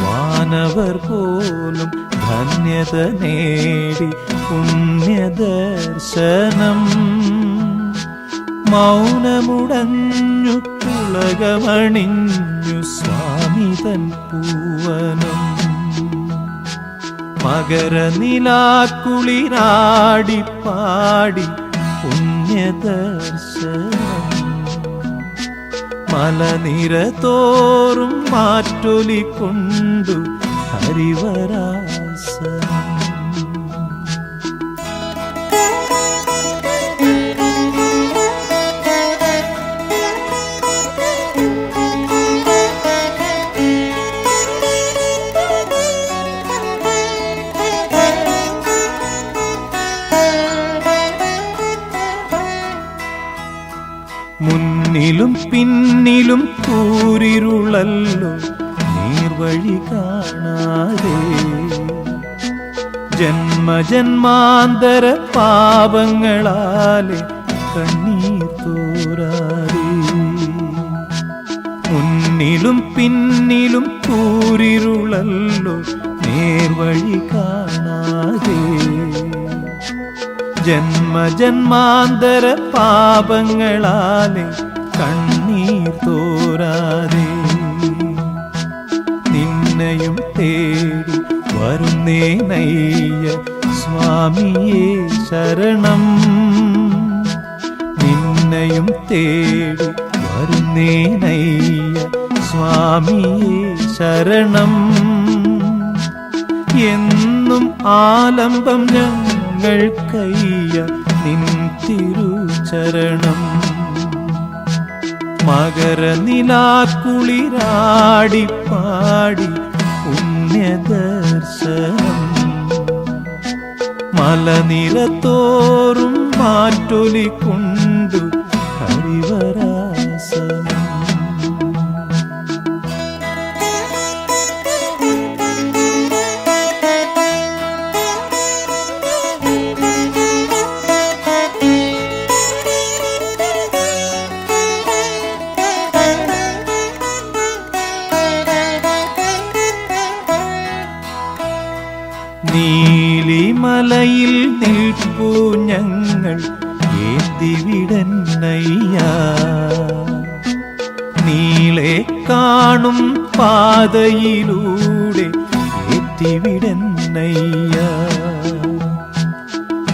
വാനവർ പോലും ധന്യത നേടി പുണ്യദർശനം. മൗനമുടഞ്ഞു പുളകമണിഞ്ഞു സ്വാമിതൻ പൂവനം മകരനിലാക്കുളിരാടി പാടി പുണ്യദർശനം മലനിര തോറും മാറ്റൊലിക്കൊണ്ടു ഹരിവരാസനം. മുന്നിലും പിന്നിലും കൂരിരുളല്ലോ നീർവഴി കാണാതെ ജന്മജന്മാന്തര പാപങ്ങളാലെ കണ്ണീർ തോരാതെ. മുന്നിലും പിന്നിലും കൂരിരുളല്ലോ നേർവഴി കാണാതെ ജന്മജന്മാന്തര പാപങ്ങളാലെ കണ്ണീർ തോരാതെ. നിന്നെയും തേടി വരുന്നേനയ്യ സ്വാമിയേ ശരണം നിന്നെയും തേടി വരുന്നേനയ്യ സ്വാമിയേ ശരണം. എന്നും ആലംബം ഞങ്ങൾക്കയ്യ നിൻ തിരുചരണം മകരനിലാക്കുളിരാടി പാടി പുണ്യദർശനം മലനിര തോറും മാറ്റൊലിക്കൊണ്ടു ഹരിവരാസനം. ഞങ്ങൾ ഏന്തിവിടന്നയ്യ. നീളെ കാണും പാതയിലൂടെ ഏറ്റിവിടന്നയ്യ.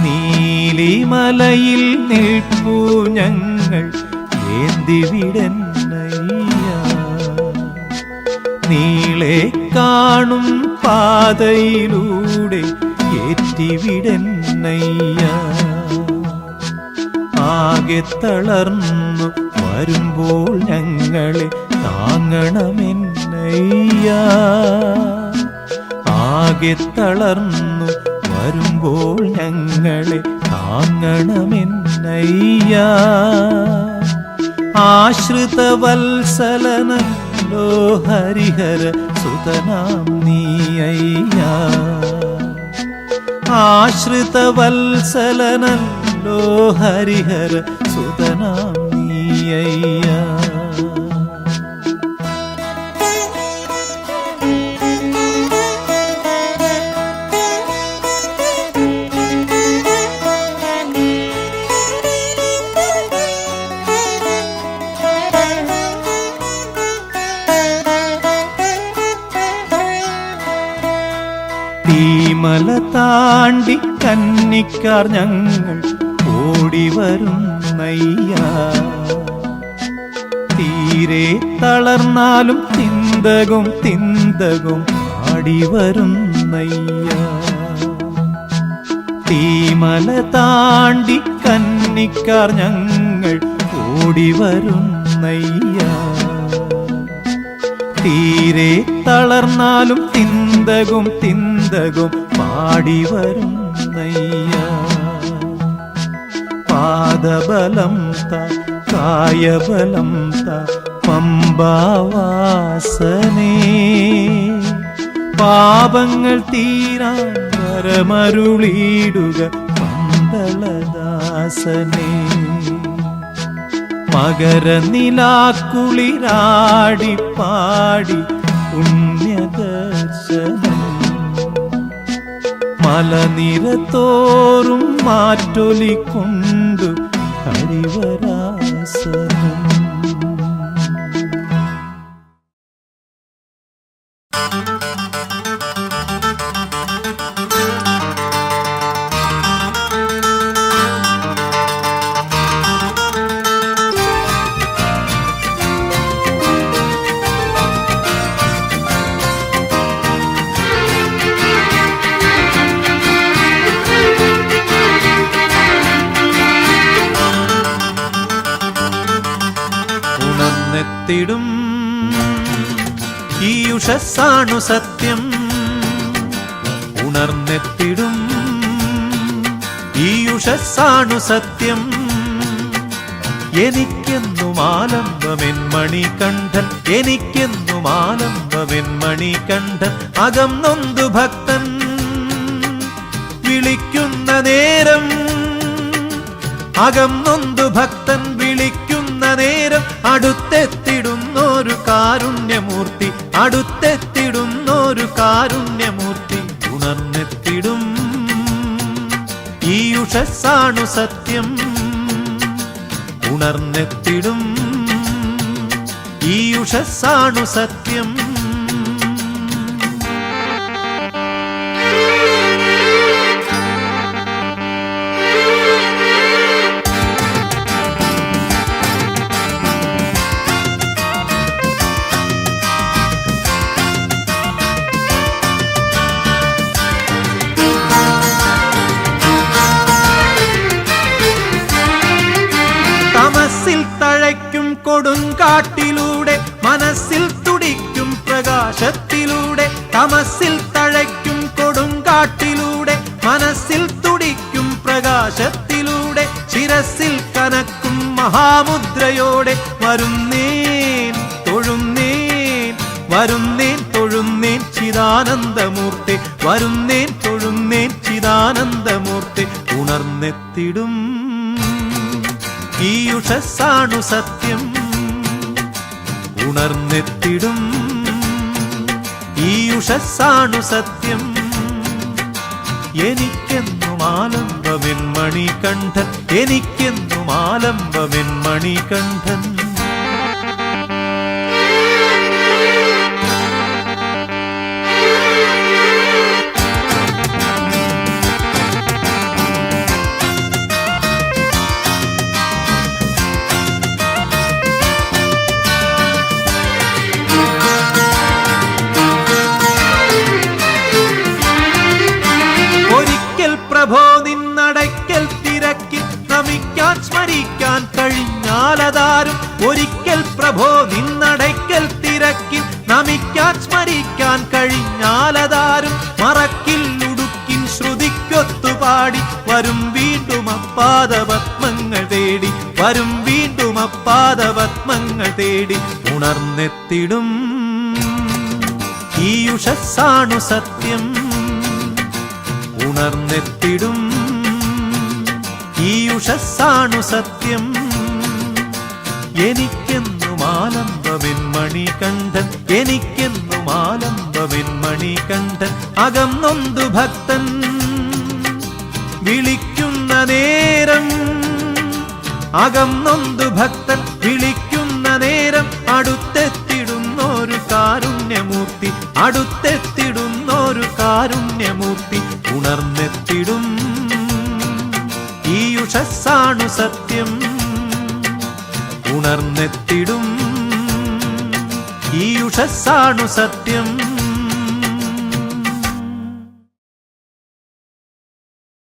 നീലിമലയിൽ നിൽപ്പൂ ഞങ്ങൾ ഏന്തിവിടന്നയ്യ. നീളെ കാണും പാതയിലൂടെ ഏറ്റിവിടന്നയ്യ. ആകെ തളർന്നു വരുമ്പോൾ ഞങ്ങളെ താങ്ങണമെന്നയ്യ. ആകെ തളർന്നു വരുമ്പോൾ ഞങ്ങളെ താങ്ങണമെന്നയ്യ. ആശ്രിതവത്സലനല്ലോ ഹരിഹര സുതനാം നീയ്യ. ആശ്രിതവത്സലനല്ലോ ഹരിഹര സുതനാം നീയ്യ. തീമല താണ്ടി കന്നിക്കാർ ഞങ്ങൾ ഓടിവരുന്നയ്യ. തീരെ തളർന്നാലും തിന്തകും തിന്തകും പാടിവരുന്നയ്യ. തീമല താണ്ടി കന്നിക്കാർ ഞങ്ങൾ ഓടിവരുന്നയ്യ. തീരെ തളർന്നാലും തിന്തകും തിന്തകും പാടിവരുന്നയ്യ. പാദബലം ത കായബലം ത പമ്പാവാസനേ. പാപങ്ങൾ തീരാൻ വരമരുളിയിടുക പന്തളദാസനേ. മകരനിലാക്കുളിരാടി പാടി പുണ്യദർശനം. മലനിരത്തോറും മാറ്റൊലിക്കൊണ്ടു ഹരിവരാസനം. ഉണർന്നെത്തിടും ഈ ഉഷസ്സാണു സത്യം. ഉണർന്നെത്തിടും ഈ ഉഷസ്സാണു സത്യം. എനിക്കെന്നും ആലംബമെൻ മണികണ്ഠൻ. എനിക്കെന്നും ആലംബമെൻ മണികണ്ഠൻ. അകം നൊന്തു ഭക്തൻ വിളിക്കുന്ന നേരം. അകം നൊന്തു ഭക്തൻ വിളിക്കുന്ന നേരം അടുത്തെത്തിടുന്നൊരു കാരുണ്യമൂർത്തി. അടുത്തെത്തിടുന്നൊരു കാരുണ്യമൂർത്തി. ഉണർന്നെത്തിടും ഈ ഉഷസ്സാണു സത്യം. ഉണർന്നെത്തിടും ഈ ഉഷസ്സാണു സത്യം. തഴയ്ക്കും കൊടുങ്കാട്ടിലൂടെ മനസ്സിൽ തുടിക്കും പ്രകാശത്തിലൂടെ. തമസിൽ തഴയ്ക്കും കൊടുങ്കാട്ടിലൂടെ മനസ്സിൽ തുടിക്കും പ്രകാശത്തിലൂടെ. ശിരസിൽ കനക്കും മഹാമുദ്രയോടെ വരുന്നേൻ തൊഴുന്നേൻ. വരുന്നേൻ തൊഴുന്നേൻ ചിദാനന്ദമൂർത്തി. വരുന്നേൻ തൊഴുന്നേൻ ചിദാനന്ദമൂർത്തി. ഉണർന്നെത്തിടും ഈ ഉഷസ്സാണു സത്യം. ഉണർന്നെത്തിടും ഈ ഉഷസ്സാണു സത്യം. എനിക്കെന്നും ആലംബമെൻ മണികണ്ഠൻ, എനിക്കെന്നും ആലംബമെൻ മണികണ്ഠൻ. പ്രഭോ നിന്നടയ്ക്കൽ തിരക്കിൽ നമിക്കാൻ സ്മരിക്കാൻ കഴിഞ്ഞാലതാരും. ഒരിക്കൽ പ്രഭോ നിന്നടയ്ക്കൽ തിരക്കിൽ നമിക്കാൻ സ്മരിക്കാൻ കഴിഞ്ഞാലതാരും. മറക്കിൽ ഉടുക്കിൻ ശ്രുതിക്കൊത്തുപാടി വരും വീണ്ടും അപ്പാദപത്മങ്ങൾ തേടി, വരും വീണ്ടും അപ്പാദപത്മങ്ങൾ തേടി. ഉണർന്നെത്തിടും ഈ ഉഷസ്സാണു സത്യം, ഉണർന്നെത്തിടും ഈ ഉഷസ്സാണു സത്യം. എനിക്കെന്നും ആലംബമെൻ മണികണ്ഠൻ, എനിക്കെന്നും ആലംബമെൻ മണികണ്ഠൻ. അകം നൊന്തു ഭക്തൻ വിളിക്കുന്ന നേരം, അകം നൊന്തു ഭക്തൻ വിളിക്കുന്ന നേരം. അടുത്തെത്തിടുന്നൊരു കാരുണ്യമൂർത്തി, അടുത്തെത്തിടുന്നൊരു കാരുണ്യമൂർത്തി. ഉണർന്നെത്തിടും ഈ ഉഷസ്സാണു സത്യം, ഉണർന്നെത്തിടും ഈ ഉഷസ്സാണു സത്യം.